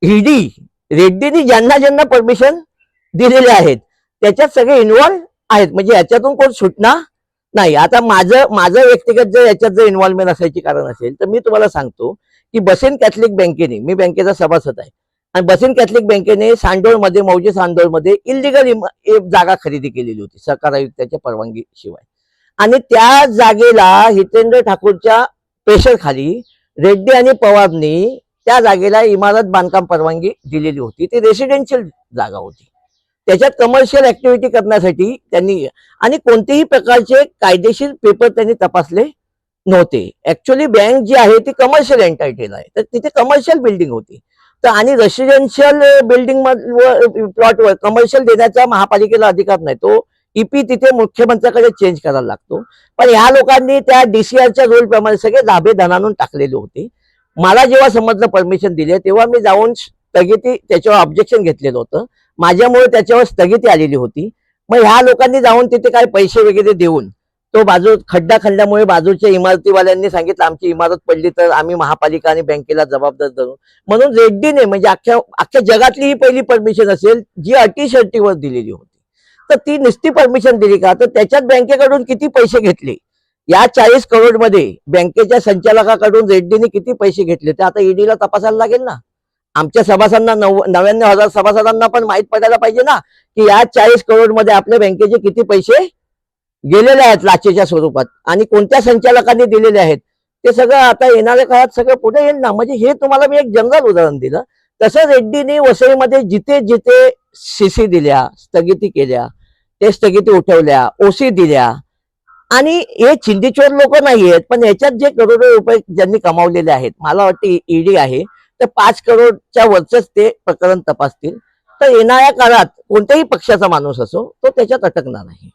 ED रेड्डीनी ज्यांना ज्यांना permission दिलेले आहेत त्याच्यात सगळे इन्व्हॉल्व आहेत, म्हणजे याच्यातून कोण सुटणार नाही. आता माझं व्यक्तिगत जर याच्यात जर इन्व्हॉल्वमेंट असायची कारण असेल तर मी तुम्हाला सांगतो की बसेन कॅथलिक बँकेने, मी बँकेचा सभासद आहे, आणि बसेन कॅथलिक बँकेने सांडोळमध्ये, मौजे सांडोळमध्ये इलिगल जागा खरेदी केलेली होती सहकार आयुक्ताच्या परवानगी शिवाय, आणि त्या जागेला हितेंद्र ठाकूरच्या प्रेशर खाली रेड्डी आणि पवारनी त्या जागेला इमारत बांधकाम परवानगी दिलेली होती. ती रेसिडेन्शियल जागा होती, त्याच्यात कमर्शियल ऍक्टिव्हिटी करण्यासाठी त्यांनी, आणि कोणतेही प्रकारचे कायदेशीर पेपर त्यांनी तपासले नव्हते. ऍक्च्युअली बँक जी आहे ती कमर्शियल एंटायटेल आहे, तर तिथे कमर्शियल बिल्डिंग होती, तर आणि रेसिडेन्शियल बिल्डिंग प्लॉटवर कमर्शियल देण्याचा महापालिकेला अधिकार नाही. तो ईपी तिथे मुख्यमंत्र्याकडे चेंज करायला लागतो. पण ह्या लोकांनी त्या डीसीआरच्या रूल प्रमाणे सगळे धाबे धनानून टाकलेले होते. मला जेव्हा समजलं परमिशन दिले तेव्हा मी जाऊन स्थगिती, त्याच्यावर ऑब्जेक्शन घेतलेलं होतं, माझ्यामुळे त्याच्यावर स्थगिती आलेली होती. मग ह्या लोकांनी जाऊन तिथे काय पैसे वगैरे देऊन तो बाजू खड्डा खणल्यामुळे बाजूच्या इमारतीवाल्यांनी सांगितलं आमची इमारत पडली तर आम्ही महापालिका आणि बँकेला जबाबदार धरू, म्हणून रेड्डीने, म्हणजे अख्ख्या जगातली ही पहिली परमिशन असेल जी अटी शर्तीवर दिलेली होती. तर ती नुसती परमिशन दिली का, तर त्याच्यात बँकेकडून किती पैसे घेतले, या 40 करोड मध्ये बँकेच्या संचालकाकडून रेड्डीने किती पैसे घेतले ते आता ईडीला तपासायला लागेल ना. आमच्या सभासदांना 99,000 सभासदांना पण माहित पडायला पाहिजे ना की या 40 करोड मध्ये आपल्या बँकेचे किती पैसे गेलेले आहेत लाचेच्या स्वरूपात, आणि कोणत्या संचालकांनी दिलेले आहेत ते सगळं आता येणाऱ्या काळात सगळं पुढे येईल ना. म्हणजे हे तुम्हाला मी एक जनरल उदाहरण दिलं. तसं रेड्डीने वसईमध्ये जिथे जिथे सीसी दिल्या, स्थगिती केल्या, ते स्थगिती उठवल्या, ओसी दिल्या, आणि हे चिंदीचोर लोक नाही आहेत, पण याच्यात जे करोडो रुपये ज्यांनी कमावलेले आहेत, मला वाटतं ईडी आहे तर 5 करोडच्या वरचंच ते प्रकरण तपासतील. तर येणाऱ्या काळात कोणत्याही पक्षाचा माणूस असो तो त्याच्यात अटकणार नाही.